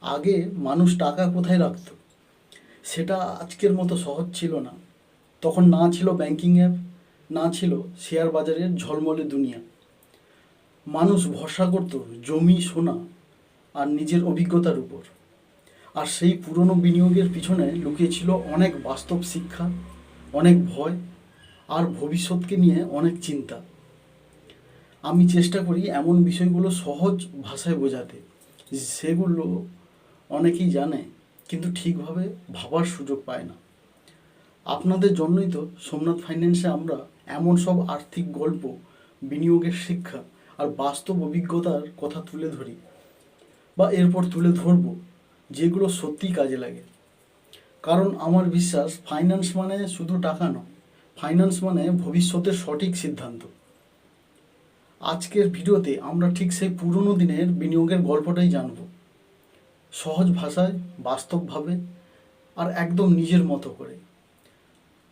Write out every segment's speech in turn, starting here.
আগে মানুষ টাকা কোথায় রাখত সেটা আজকের মতো সহজ ছিল না। তখন না ছিল ব্যাংকিং অ্যাপ, না ছিল শেয়ার বাজারের ঝলমলে দুনিয়া। মানুষ ভরসা করত জমি, সোনা আর নিজের অভিজ্ঞতার উপর। আর সেই পুরনো বিনিয়োগের পিছনে লুকিয়ে ছিল অনেক বাস্তব শিক্ষা, অনেক ভয় আর ভবিষ্যৎকে নিয়ে অনেক চিন্তা। আমি চেষ্টা করি এমন বিষয়গুলো সহজ ভাষায় বোঝাতে, সেগুলো অনেকেই জানে কিন্তু ঠিকভাবে ভাবার সুযোগ পায় না। আপনাদের জন্যই তো সোমনাথ ফাইন্যান্সে আমরা এমন সব আর্থিক গল্প, বিনিয়োগের শিক্ষা আর বাস্তব অভিজ্ঞতার কথা তুলে ধরি বা এরপর তুলে ধরব, যেগুলো সত্যিই কাজে লাগে। কারণ আমার বিশ্বাস ফাইন্যান্স মানে শুধু টাকা নয়, ফাইন্যান্স মানে ভবিষ্যতের সঠিক সিদ্ধান্ত। আজকের ভিডিওতে আমরা ঠিক সেই পুরনো দিনের বিনিয়োগের গল্পটাই জানব, সহজ ভাষায়, বাস্তবভাবে আর একদম নিজের মতো করে।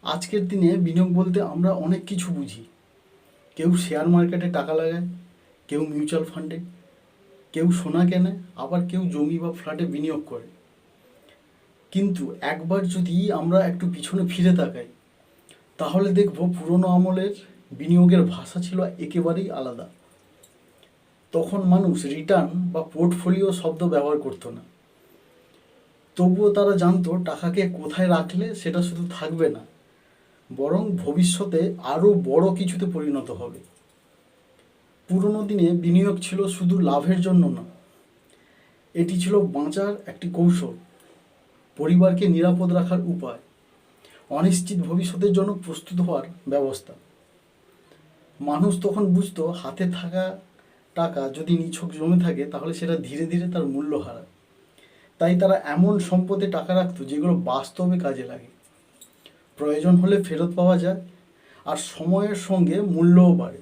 আজকের দিনে বিনিয়োগ বলতে আমরা অনেক কিছু বুঝি। কেউ শেয়ার মার্কেটে টাকা লাগায়, কেউ মিউচুয়াল ফান্ডে, কেউ সোনা কেনে, আবার কেউ জমি বা ফ্ল্যাটে বিনিয়োগ করে। কিন্তু একবার যদি আমরা একটু পিছনে ফিরে তাকাই, তাহলে দেখব পুরনো আমলের বিনিয়োগের ভাষা ছিল একেবারেই আলাদা। তখন মানুষ রিটার্ন বা পোর্টফোলিও শব্দ ব্যবহার করতো না। তবুও তারা জানতো টাকাকে কোথায় রাখলে সেটা শুধু থাকবে না, বরং ভবিষ্যতে আরও বড় কিছুতে পরিণত হবে। পুরনো দিনে বিনিয়োগ ছিল শুধু লাভের জন্য না, এটি ছিল বাঁচার একটি কৌশল, পরিবারকে নিরাপদ রাখার উপায়, অনিশ্চিত ভবিষ্যতের জন্য প্রস্তুত হওয়ার ব্যবস্থা। মানুষ তখন বুঝতো হাতে থাকা টাকা যদি নিছক জমে থাকে তাহলে সেটা ধীরে ধীরে তার মূল্য হারায়। তাই তারা এমন সম্পদে টাকা রাখতো যেগুলো বাস্তবে কাজে লাগে, প্রয়োজন হলে ফেরত পাওয়া যায় আর সময়ের সঙ্গে মূল্যও বাড়ে।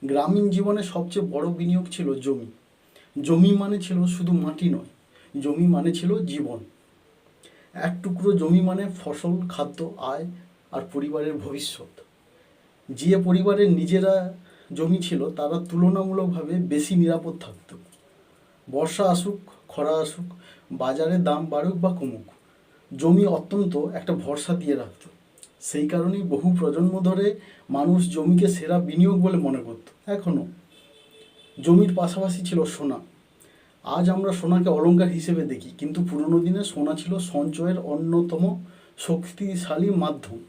গ্রামীণ জীবনে সবচেয়ে বড় বিনিয়োগ ছিল জমি। জমি মানে ছিল শুধু মাটি নয়, জমি মানে ছিল জীবন। এক টুকরো জমি মানে ফসল, খাদ্য, আয় আর পরিবারের ভবিষ্যৎ। যে পরিবারের নিজেরা জমি ছিল তারা তুলনামূলকভাবে বেশি নিরাপদ থাকত। বর্ষা আসুক, খরা আসুক, বাজারে দাম বাড়ুক বা কমুক, জমি অত্যন্ত একটা ভরসা দিয়ে রাখত। সেই কারণেই বহু প্রজন্ম ধরে মানুষ জমিকে সেরা বিনিয়োগ বলে মনে করত। এখনও জমির পাশাপাশি ছিল সোনা। আজ আমরা সোনাকে অলংকার হিসেবে দেখি, কিন্তু পুরনো দিনে সোনা ছিল সঞ্চয়ের অন্যতম শক্তিশালী মাধ্যম।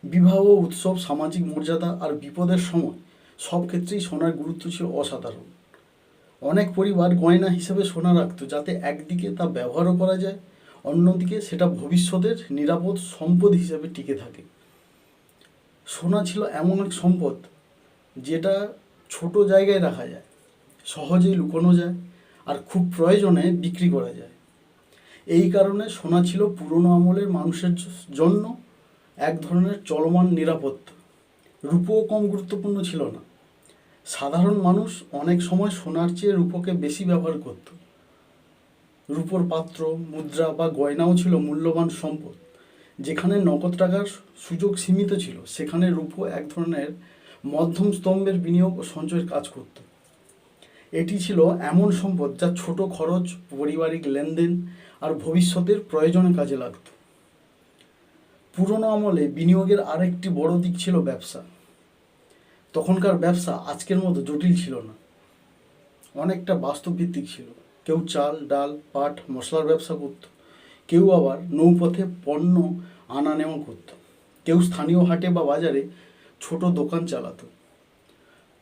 বিবাহ, উৎসব, সামাজিক মর্যাদা আর বিপদের সময় সব ক্ষেত্রেই সোনার গুরুত্ব ছিল অসাধারণ। অনেক পরিবার গয়না হিসেবে সোনা রাখত, যাতে একদিকে তা ব্যবহারও করা যায়, অন্যদিকে সেটা ভবিষ্যতের নিরাপদ সম্পদ হিসেবে টিকে থাকে। সোনা ছিল এমন এক সম্পদ যেটা ছোট জায়গায় রাখা যায়, সহজেই লুকোনো যায় আর খুব প্রয়োজনে বিক্রি করা যায়। এই কারণে সোনা ছিল পুরনো আমলের মানুষের জন্য এক ধরনের চলমান নিরাপত্তা। রূপও কম গুরুত্বপূর্ণ ছিল না। সাধারণ মানুষ অনেক সময় সোনার চেয়ে রূপোকে বেশি ব্যবহার করত। রূপোর পাত্র, মুদ্রা বা গয়নাও ছিল মূল্যবান সম্পদ। যেখানে নগদ টাকার সুযোগ সীমিত ছিল, সেখানে রূপো এক ধরনের মধ্যম স্তম্ভের বিনিয়োগ ও সঞ্চয়ের কাজ করত। এটি ছিল এমন সম্পদ যা ছোট খরচ, পারিবারিক লেনদেন আর ভবিষ্যতের প্রয়োজনে কাজে লাগত। পুরনো আমলে বিনিয়োগের আরেকটি বড় দিক ছিল ব্যবসা। তখনকার ব্যবসা আজকের মতো জটিল ছিল না, অনেকটা বাস্তবভিত্তিক ছিল। কেউ চাল, ডাল, পাট, মশলার ব্যবসা করত, কেউ আবার নৌপথে পণ্য আনা নেওয়া করত, কেউ স্থানীয় হাটে বা বাজারে ছোট দোকান চালাতো।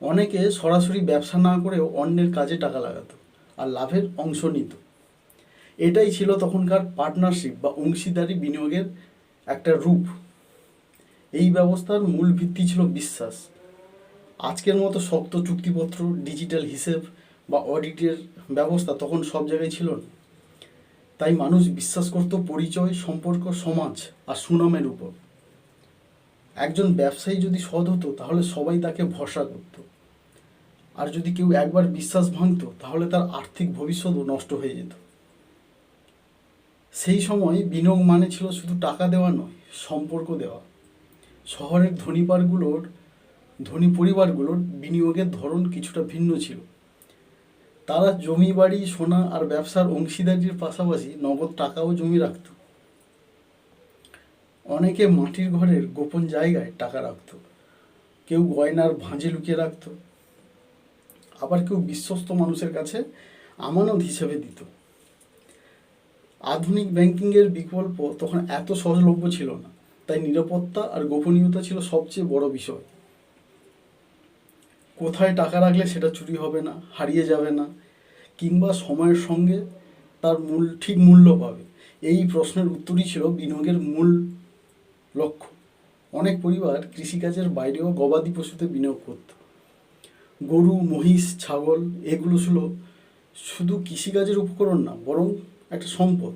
অনেকে সরাসরি ব্যবসা না করেও অন্যের কাজে টাকা লাগাতো আর লাভের অংশ নিত। এটাই ছিল তখনকার পার্টনারশিপ বা অংশীদারি বিনিয়োগের একটা রূপ। এই ব্যবস্থার মূল ভিত্তি ছিল বিশ্বাস। আজকের মতো শক্ত চুক্তিপত্র, ডিজিটাল হিসেব বা অডিটের ব্যবস্থা তখন সব জায়গায় ছিল না। তাই মানুষ বিশ্বাস করত পরিচয়, সম্পর্ক, সমাজ আর সুনামের উপর। একজন ব্যবসায়ী যদি সৎ হতো তাহলে সবাই তাকে ভরসা করত, আর যদি কেউ একবার বিশ্বাস ভাঙত তাহলে তার আর্থিক ভবিষ্যৎও নষ্ট হয়ে যেত। সেই সময় বিনিয়োগ মানে ছিল শুধু টাকা দেওয়া নয়, সম্পর্ক দেওয়া। শহরের ধনী পরিবারগুলোর বিনিয়োগের ধরন কিছুটা ভিন্ন ছিল। তারা জমি বাড়ি সোনা আর ব্যবসার অংশীদারির পাশাপাশি নগদ টাকাও জমি রাখত। অনেকে মাটির ঘরের গোপন জায়গায় টাকা রাখত, কেউ গয়নার ভাঁজে লুকিয়ে রাখত, আবার কেউ বিশ্বস্ত মানুষের কাছে আমানত হিসেবে দিত। আধুনিক ব্যাংকিংয়ের বিকল্প তখন এত সহজলভ্য ছিল না, তাই নিরাপত্তা আর গোপনীয়তা ছিল সবচেয়ে বড় বিষয়। কোথায় টাকা রাখলে সেটা চুরি হবে না, হারিয়ে যাবে না, কিংবা সময়ের সঙ্গে তার ঠিক মূল্য পাবে, এই প্রশ্নের উত্তরই ছিল বিনিয়োগের মূল লক্ষ্য। অনেক পরিবার কৃষিকাজের বাইরেও গবাদি পশুতে বিনিয়োগ করত। গরু, মহিষ, ছাগল এগুলো ছিল শুধু কৃষিকাজের উপকরণ না, বরং একটা সম্পদ।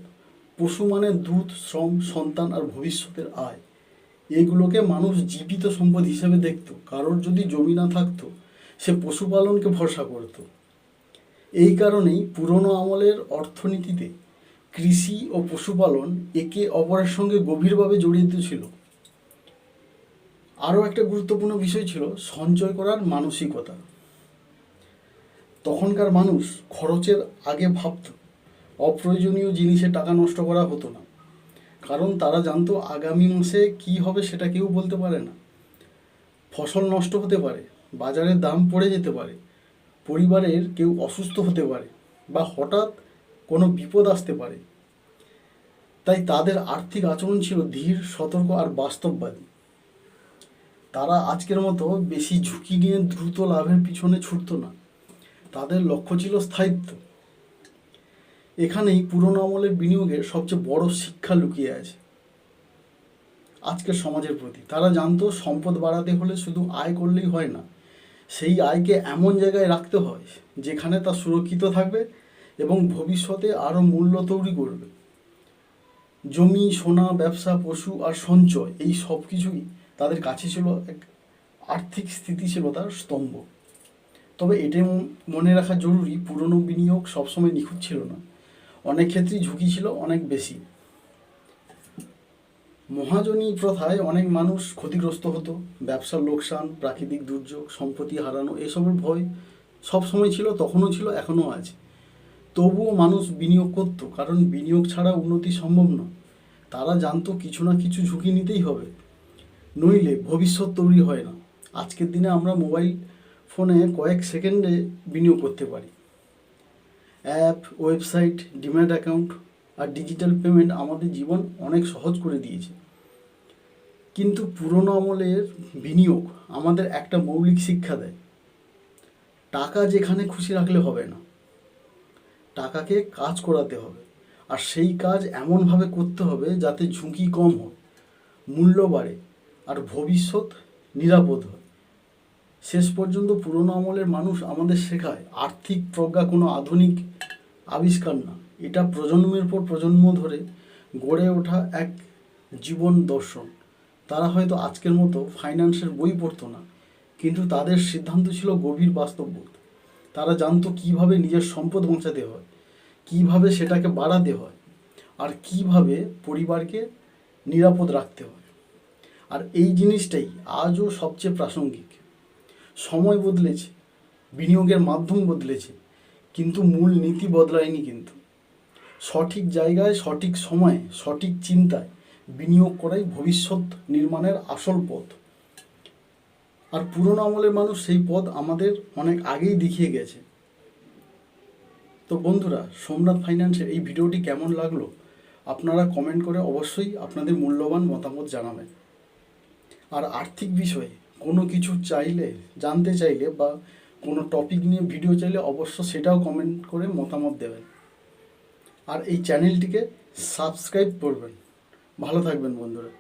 পশু মানে দুধ, শ্রম, সন্তান আর ভবিষ্যতের আয়। এইগুলোকে মানুষ জীবিত সম্পদ হিসেবে দেখত। কারোর যদি জমি না থাকতো, সে পশুপালনকে ভরসা করত। এই কারণেই পুরনো আমলের অর্থনীতিতে কৃষি ও পশুপালন একে অপরের সঙ্গে গভীরভাবে জড়িত ছিল। আরও একটা গুরুত্বপূর্ণ বিষয় ছিল সঞ্চয় করার মানসিকতা। তখনকার মানুষ খরচের আগে ভাবত, অপ্রয়োজনীয় জিনিসে টাকা নষ্ট করা হতো না, কারণ তারা জানতো আগামী মাসে কী হবে সেটা কেউ বলতে পারে না। ফসল নষ্ট হতে পারে, বাজারের দাম পড়ে যেতে পারে, পরিবারের কেউ অসুস্থ হতে পারে, বা হঠাৎ কোনো বিপদ আসতে পারে। তাই তাদের আর্থিক আচরণ ছিল ধীর, সতর্ক আর বাস্তববাদী। তারা আজকের মতো বেশি ঝুঁকি নিয়ে দ্রুত লাভের পিছনে ছুটতো না, তাদের লক্ষ্য ছিল স্থায়িত্ব। এখানেই পুরনো আমলের বিনিয়োগের সবচেয়ে বড় শিক্ষা লুকিয়ে আছে আজকের সমাজের প্রতি। তারা জানতো সম্পদ বাড়াতে হলে শুধু আয় করলেই হয় না, সেই আয়কে এমন জায়গায় রাখতে হয় যেখানে তা সুরক্ষিত থাকবে এবং ভবিষ্যতে আরও মূল্য তৈরি করবে। জমি, সোনা, ব্যবসা, পশু আর সঞ্চয়, এই সব কিছুই তাদের কাছে ছিল এক আর্থিক স্থিতিশীলতার স্তম্ভ। তবে এটাই মনে রাখা জরুরি, পুরনো বিনিয়োগ সবসময় নিখুঁত ছিল না, অনেক ক্ষেত্রেই ঝুঁকি ছিল অনেক বেশি। মহাজনী প্রথায় অনেক মানুষ ক্ষতিগ্রস্ত হতো, ব্যবসার লোকসান, প্রাকৃতিক দুর্যোগ, সম্পত্তি হারানো, এসবের ভয় সবসময় ছিল, তখনও ছিল, এখনও আছে। তবুও মানুষ বিনিয়োগ করতো, কারণ বিনিয়োগ ছাড়া উন্নতি সম্ভব নয়। তারা জানতো কিছু না কিছু ঝুঁকি নিতেই হবে, নইলে ভবিষ্যৎ তৈরি হয় না। আজকের দিনে আমরা মোবাইল ফোনে কয়েক সেকেন্ডে বিনিয়োগ করতে পারি। অ্যাপ, ওয়েবসাইট, ডিম্যাট অ্যাকাউন্ট আর ডিজিটাল পেমেন্ট আমাদের জীবন অনেক সহজ করে দিয়েছে। কিন্তু পুরনো আমলের বিনিয়োগ আমাদের একটা মৌলিক শিক্ষা দেয়, টাকা যেখানে খুশি রাখলে হবে না, টাকাকে কাজ করাতে হবে, আর সেই কাজ এমনভাবে করতে হবে যাতে ঝুঁকি কম হয়, মূল্য বাড়ে আর ভবিষ্যৎ নিরাপদ হয়। শেষ পর্যন্ত পুরনো আমলের মানুষ আমাদের শেখায় আর্থিক প্রজ্ঞা কোনো আধুনিক আবিষ্কার না, এটা প্রজন্মের পর প্রজন্ম ধরে গড়ে ওঠা এক জীবন দর্শন। তারা হয়তো আজকের মতো ফাইন্যান্সের বই পড়তো না, কিন্তু তাদের সিদ্ধান্ত ছিল গভীর বাস্তববোধ। তারা জানতো কীভাবে নিজের সম্পদ বাঁচাতে হয়, কীভাবে সেটাকে বাড়াতে হয়, আর কীভাবে পরিবারকে নিরাপদ রাখতে হয়। আর এই জিনিসটাই আজও সবচেয়ে প্রাসঙ্গিক। সময় বদলেছে, বিনিয়োগের মাধ্যম বদলেছে, কিন্তু মূল নীতি বদলায়নি। কিন্তু সঠিক জায়গায়, সঠিক সময়ে, সঠিক চিন্তায় বিনিয়োগ করাই ভবিষ্যৎ নির্মাণের আসল পথ। আর পুরনো আমলের মানুষ সেই পথ আমাদের অনেক আগেই দেখিয়ে গেছে। তো বন্ধুরা, সোমনাথ ফাইন্যান্সের এই ভিডিওটি কেমন লাগলো আপনারা কমেন্ট করে অবশ্যই আপনাদের মূল্যবান মতামত জানাবেন। আর আর্থিক বিষয়ে কোনো কিছু চাইলে, জানতে চাইলে বা কোনো টপিক নিয়ে ভিডিও চাইলে অবশ্য সেটাও কমেন্ট করে মতামত দেবেন। আর এই চ্যানেলটিকে সাবস্ক্রাইব করবেন। ভালো থাকবেন বন্ধুরা।